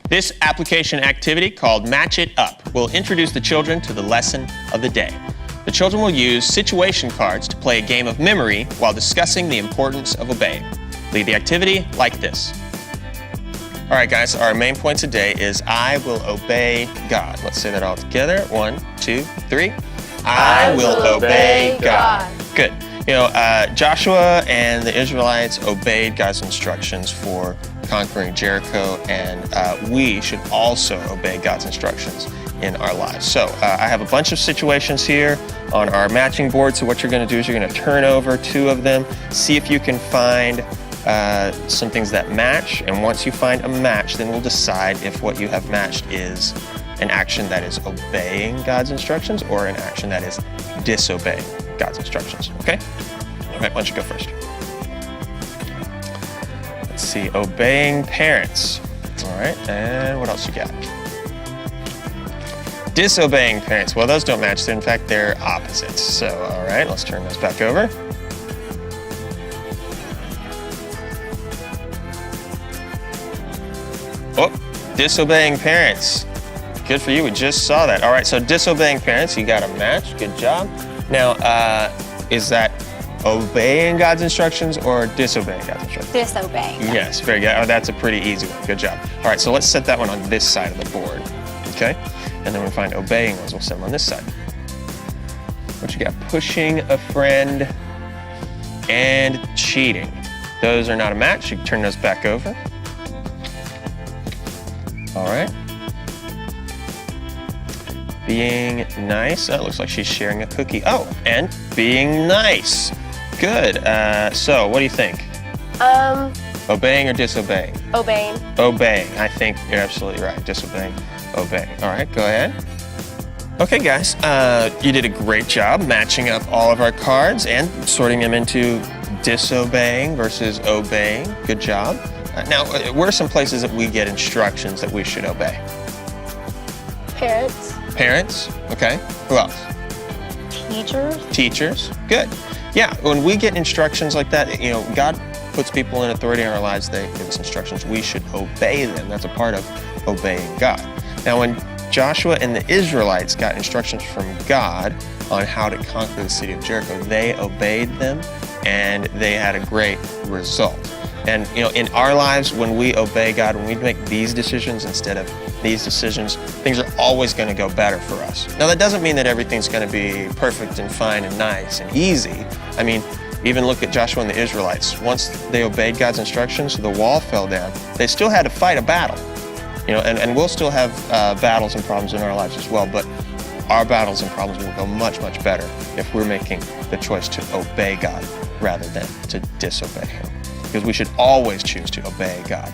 This application activity, called Match It Up, will introduce the children to the lesson of the day. The children will use situation cards to play a game of memory while discussing the importance of obeying. Lead the activity like this. All right, guys, our main point today is I will obey God. Let's say that all together. 1, 2, 3. I will obey God. Good. You know, Joshua and the Israelites obeyed God's instructions for conquering Jericho, and we should also obey God's instructions in our lives. So I have a bunch of situations here on our matching board. So what you're going to do is you're going to turn over 2 of them, see if you can find some things that match, and once you find a match, then we'll decide if what you have matched is an action that is obeying God's instructions or an action that is disobeying God's instructions, okay? All right, why don't you go first? Let's see, obeying parents. All right, and what else you got? Disobeying parents. Well, those don't match. In fact, they're opposites. So, all right, let's turn those back over. Oh, disobeying parents. Good for you, we just saw that. All right, so disobeying parents, you got a match, good job. Now, is that obeying God's instructions or disobeying God's instructions? Disobeying. Yes, very good. Oh, that's a pretty easy one, good job. All right, so let's set that one on this side of the board, okay? And then we'll find obeying ones, we'll set them on this side. What you got? Pushing a friend and cheating. Those are not a match, you can turn those back over. All right. Being nice. Oh, it looks like she's sharing a cookie. Oh, and being nice. Good. So, what do you think? Obeying or disobeying? Obeying. Obeying. I think you're absolutely right. Disobeying, obeying. All right, go ahead. Okay, guys, you did a great job matching up all of our cards and sorting them into disobeying versus obeying. Good job. Now, where are some places that we get instructions that we should obey? Parents. Parents, okay. Who else? Teachers. Teachers, good. Yeah, when we get instructions like that, you know, God puts people in authority in our lives, they give us instructions, we should obey them. That's a part of obeying God. Now, when Joshua and the Israelites got instructions from God on how to conquer the city of Jericho, they obeyed them and they had a great result. And you know, in our lives, when we obey God, when we make these decisions instead of these decisions, things are always going to go better for us. Now, that doesn't mean that everything's going to be perfect and fine and nice and easy. I mean, even look at Joshua and the Israelites. Once they obeyed God's instructions, the wall fell down. They still had to fight a battle. You know, and we'll still have battles and problems in our lives as well, but our battles and problems will go much, much better if we're making the choice to obey God rather than to disobey Him. Because we should always choose to obey God.